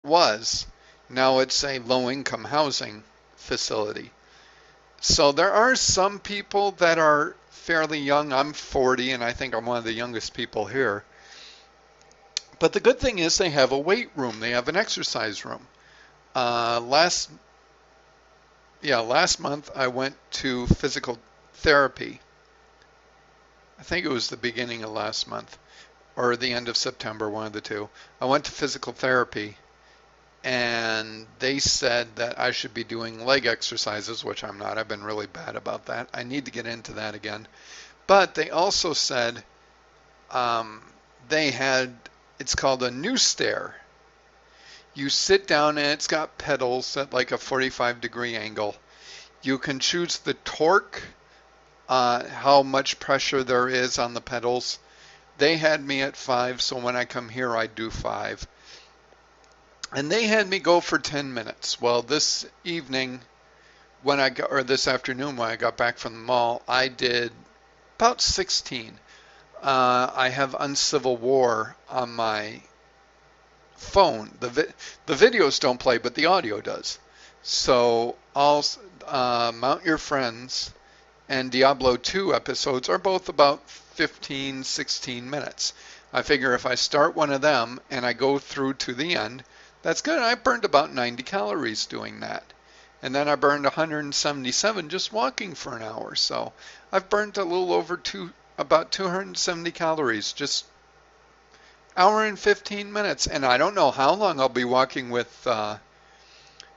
was. Now it's a low-income housing facility. So there are some people that are fairly young. I'm 40, and I think I'm one of the youngest people here. But the good thing is they have a weight room. They have an exercise room. Uh, last last month I went to physical therapy. I think it was the beginning of last month or the end of September, one of the two. I went to physical therapy and they said that I should be doing leg exercises, which I'm not. I've been really bad about that. I need to get into that again. But they also said um, they had, it's called a new stair. You sit down and it's got pedals at like a 45-degree angle. You can choose the torque, how much pressure there is on the pedals. They had me at 5, so when I come here, I do 5. And they had me go for 10 minutes. Well, this evening, or this afternoon when I got back from the mall, I did about 16. I have Uncivil War on my phone. The videos don't play, but the audio does. So I'll Mount Your Friends and Diablo 2 episodes are both about 15, 16 minutes. I figure if I start one of them and I go through to the end, that's good. I burned about 90 calories doing that. And then I burned 177 just walking for an hour. So I've burned a little over about 270 calories just hour and 15 minutes. And I don't know how long I'll be walking with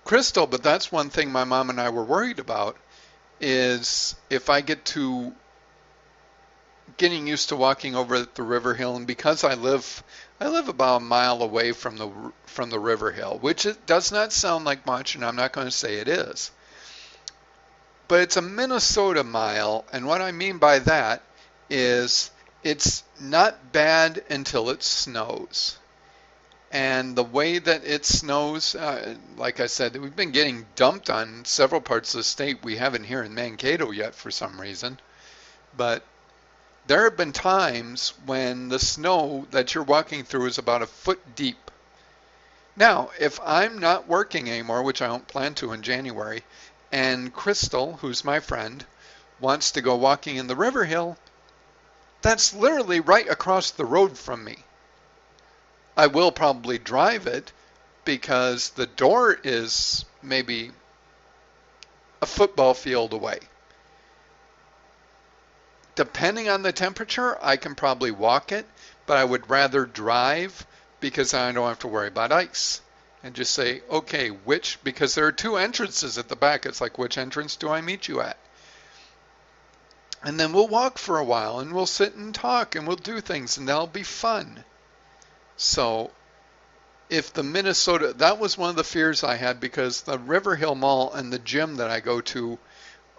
Crystal, but that's one thing my mom and I were worried about is if I get to getting used to walking over the river hill, and because I live about a mile away from the river hill, which it does not sound like much, and I'm not going to say it is, but it's a Minnesota mile, and what I mean by that is it's not bad until it snows. And the way that it snows, like I said, we've been getting dumped on several parts of the state. We haven't here in Mankato yet for some reason. But there have been times when the snow that you're walking through is about a foot deep. Now, if I'm not working anymore, which I don't plan to in January, and Crystal, who's my friend, wants to go walking in the River Hill, that's literally right across the road from me. I will probably drive it because the door is maybe a football field away. Depending on the temperature, I can probably walk it, but I would rather drive because I don't have to worry about ice. And just say, okay, because there are two entrances at the back. It's like, which entrance do I meet you at? And then we'll walk for a while and we'll sit and talk and we'll do things and that'll be fun. So if the Minnesota, that was one of the fears I had because the River Hill Mall and the gym that I go to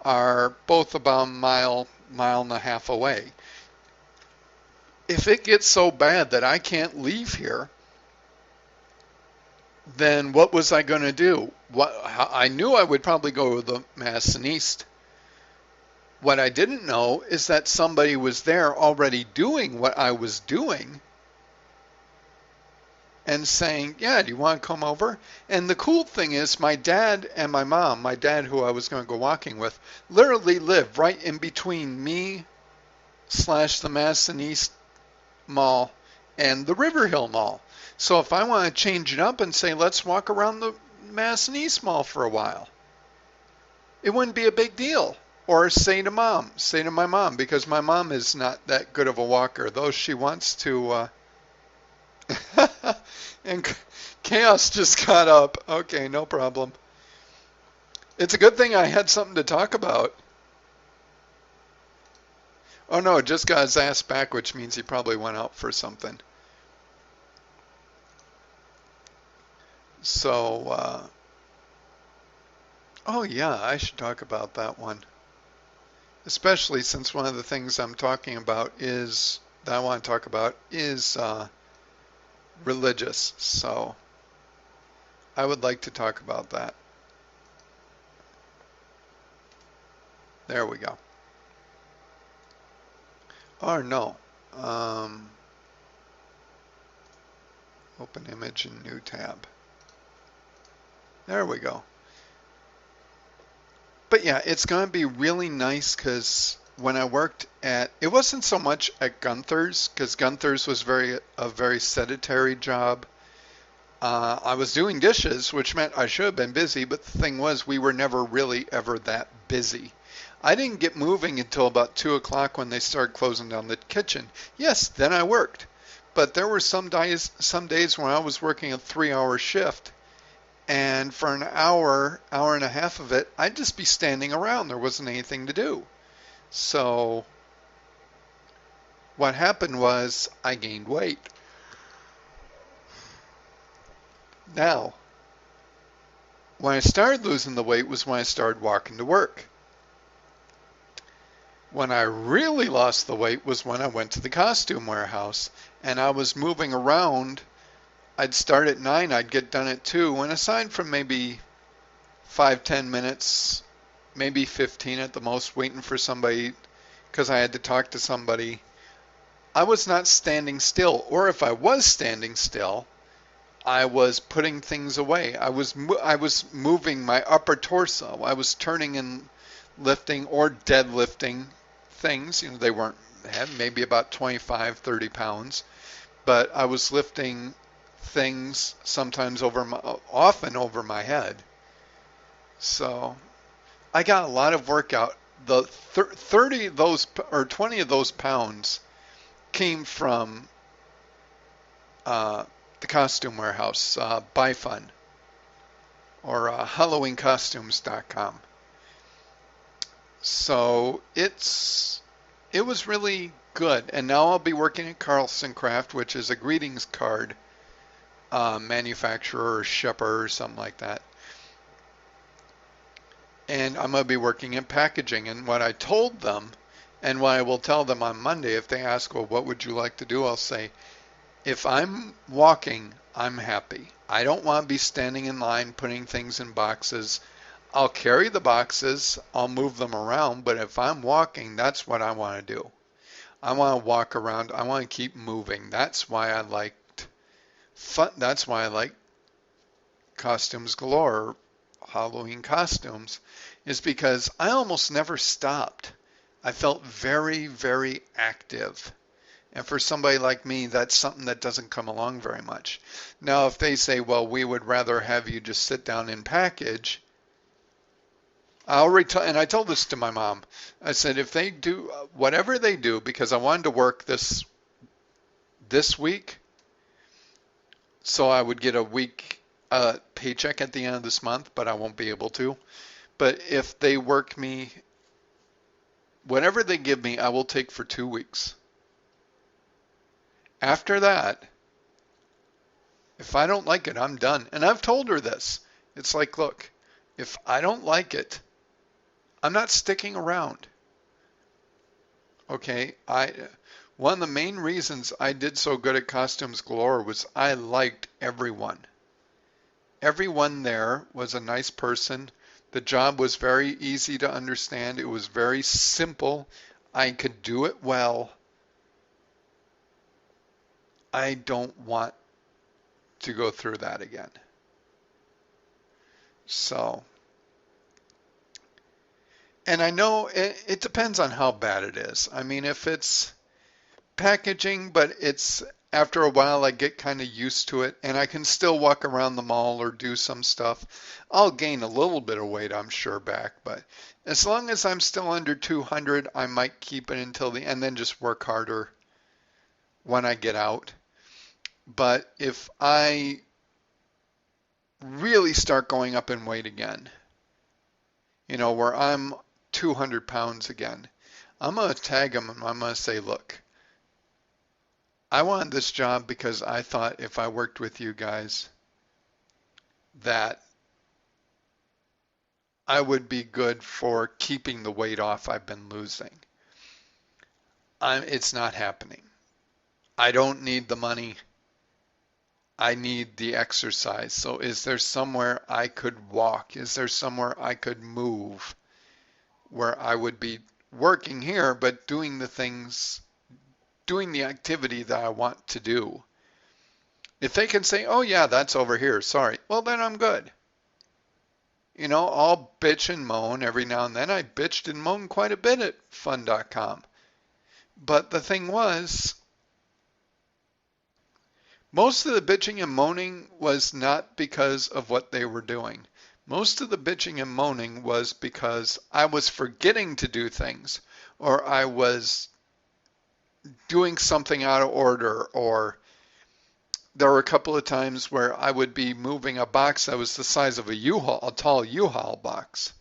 are both about a mile and a half away. If it gets so bad that I can't leave here, then what was I going to do? I knew I would probably go to the Madison East. What I didn't know is that somebody was there already doing what I was doing and saying, yeah, do you want to come over? And the cool thing is my dad and my mom, my dad who I was going to go walking with, literally live right in between me / the Madison East Mall and the River Hill Mall. So if I want to change it up and say, let's walk around the Madison East Mall for a while, it wouldn't be a big deal. Or say to my mom, because my mom is not that good of a walker, though she wants to. And Chaos just got up. Okay, no problem. It's a good thing I had something to talk about. Oh no, just got his ass back, which means he probably went out for something. So, oh yeah, I should talk about that one. Especially since one of the things I'm talking about is, that I want to talk about is religious. So, I would like to talk about that. There we go. Or no. Open image in new tab. There we go. But yeah, it's going to be really nice because when I worked at, it wasn't so much at Gunther's because Gunther's was a very sedentary job. I was doing dishes, which meant I should have been busy, but the thing was, we were never really ever that busy. I didn't get moving until about 2 o'clock when they started closing down the kitchen. Yes, then I worked. But there were some days when I was working a 3-hour shift, and for an hour, hour and a half of it, I'd just be standing around. There wasn't anything to do. So what happened was I gained weight. Now, when I started losing the weight was when I started walking to work. When I really lost the weight was when I went to the costume warehouse and I was moving around. I'd start at 9, I'd get done at 2, and aside from maybe 5-10 minutes, maybe 15 at the most, waiting for somebody because I had to talk to somebody, I was not standing still. Or if I was standing still, I was putting things away. I was moving my upper torso. I was turning and lifting or deadlifting things. You know, they weren't maybe about 25, 30 pounds, but I was lifting things sometimes often over my head. So I got a lot of workout. The 30 of those or 20 of those pounds came from the costume warehouse, Buy Fun, or HalloweenCostumes.com. So it was really good. And now I'll be working at Carlson Craft, which is a greetings card manufacturer or shipper or something like that. And I'm going to be working in packaging. And what I told them, and what I will tell them on Monday, if they ask, well, what would you like to do? I'll say, if I'm walking, I'm happy. I don't want to be standing in line putting things in boxes. I'll carry the boxes, I'll move them around, but if I'm walking, that's what I want to do. I want to walk around, I want to keep moving. That's why I liked fun. That's why I like Costumes Galore, Halloween costumes, is because I almost never stopped. I felt very, very active. And for somebody like me, that's something that doesn't come along very much. Now, if they say, well, we would rather have you just sit down and package, and I told this to my mom. I said, if they do whatever they do, because I wanted to work this week, so I would get a week paycheck at the end of this month, but I won't be able to. But if they work me, whatever they give me, I will take for 2 weeks. After that, if I don't like it, I'm done. And I've told her this. It's like, look, if I don't like it, I'm not sticking around. Okay, one of the main reasons I did so good at Costumes Galore was I liked everyone. Everyone there was a nice person. The job was very easy to understand. It was very simple. I could do it well. I don't want to go through that again. So, and I know it depends on how bad it is. I mean, if it's packaging, but it's after a while I get kind of used to it and I can still walk around the mall or do some stuff, I'll gain a little bit of weight, I'm sure, back. But as long as I'm still under 200, I might keep it until the end, then just work harder when I get out. But if I really start going up in weight again, you know, where I'm 200 pounds again, I'm going to tag them and I'm going to say, look, I wanted this job because I thought if I worked with you guys that I would be good for keeping the weight off I've been losing. It's not happening. I don't need the money. I need the exercise. So is there somewhere I could walk? Is there somewhere I could move where I would be working here, but doing the activity that I want to do? If they can say, oh yeah, that's over here, sorry, well then I'm good. I'll bitch and moan every now and then. I bitched and moaned quite a bit at fun.com. But the thing was, most of the bitching and moaning was not because of what they were doing. Most of the bitching and moaning was because I was forgetting to do things, or I was doing something out of order, or there were a couple of times where I would be moving a box that was the size of a U-Haul, a tall U-Haul box.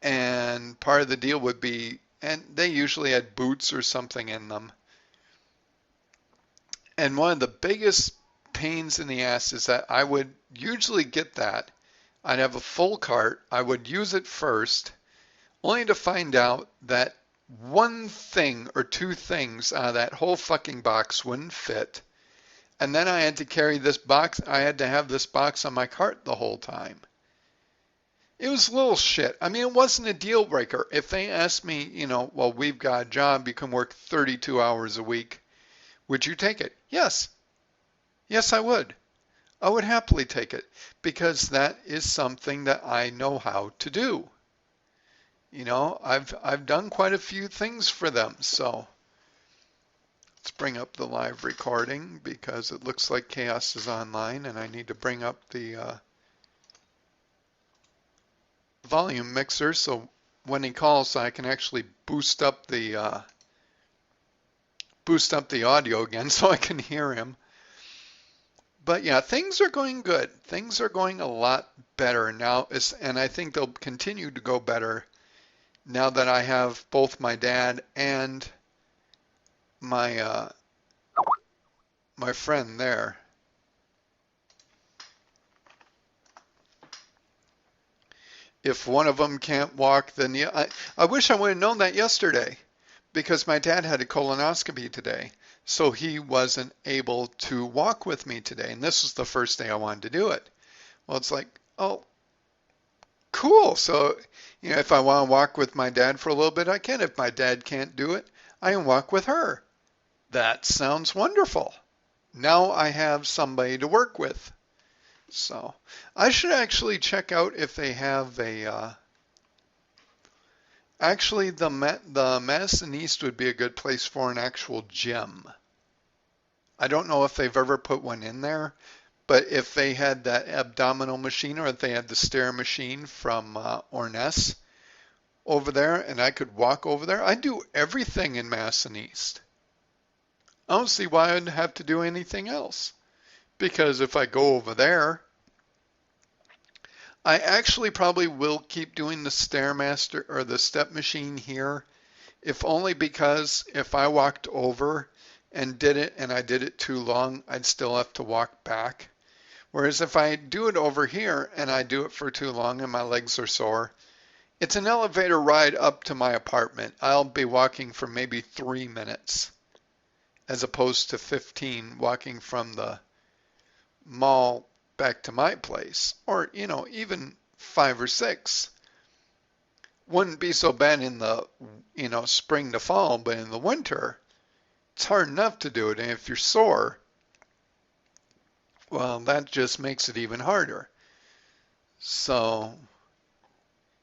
And part of the deal would be, and they usually had boots or something in them. And one of the biggest pains in the ass is that I would usually get that. I'd have a full cart. I would use it first, only to find out that one thing or two things out of that whole fucking box wouldn't fit. And then I had to carry this box. I had to have this box on my cart the whole time. It was little shit. I mean, it wasn't a deal breaker. If they asked me, well, we've got a job, you can work 32 hours a week, would you take it? Yes. Yes, I would. I would happily take it because that is something that I know how to do. I've done quite a few things for them, so let's bring up the live recording because it looks like Chaos is online and I need to bring up the volume mixer so when he calls I can actually boost up the audio again so I can hear him. But yeah, things are going good. Things are going a lot better now, and I think they'll continue to go better now that I have both my dad and my friend there. If one of them can't walk, then yeah, I wish I would have known that yesterday because my dad had a colonoscopy today. So he wasn't able to walk with me today. And this was the first day I wanted to do it. Well, it's like, oh, cool. So, if I want to walk with my dad for a little bit, I can. If my dad can't do it, I can walk with her. That sounds wonderful. Now I have somebody to work with. So I should actually check out if they have a, actually, the Madison East would be a good place for an actual gym. I don't know if they've ever put one in there, but if they had that abdominal machine or if they had the stair machine from Orness over there and I could walk over there, I'd do everything in Madison East. I don't see why I'd have to do anything else. Because if I go over there, I actually probably will keep doing the Stairmaster or the step machine here, if only because if I walked over and did it and I did it too long, I'd still have to walk back. Whereas if I do it over here and I do it for too long and my legs are sore, it's an elevator ride up to my apartment. I'll be walking for maybe 3 minutes as opposed to 15 walking from the mall back to my place, or even 5 or 6. Wouldn't be so bad in the spring to fall, but in the winter it's hard enough to do it, and if you're sore, well, that just makes it even harder. So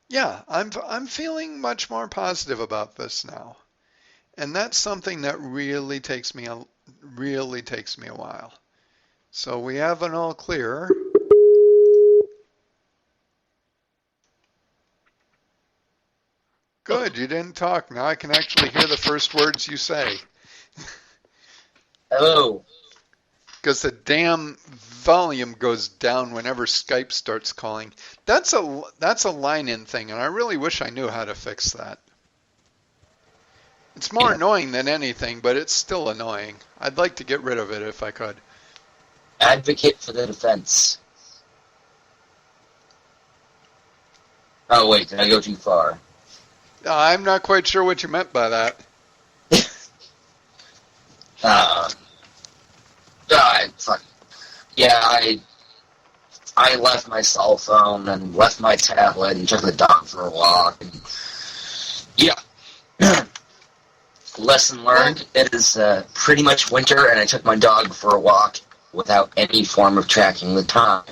yeah, I'm feeling much more positive about this now, and that's something that really takes me a while. So we have an all clear. Good, you didn't talk. Now I can actually hear the first words you say. Hello. Because the damn volume goes down whenever Skype starts calling. That's a line-in thing, and I really wish I knew how to fix that. It's more annoying than anything, but it's still annoying. I'd like to get rid of it if I could. Advocate for the defense. Oh, wait, did I go too far? I'm not quite sure what you meant by that. Yeah, I left my cell phone and left my tablet and took the dog for a walk. And yeah. Lesson learned, it is pretty much winter and I took my dog for a walk without any form of tracking the time.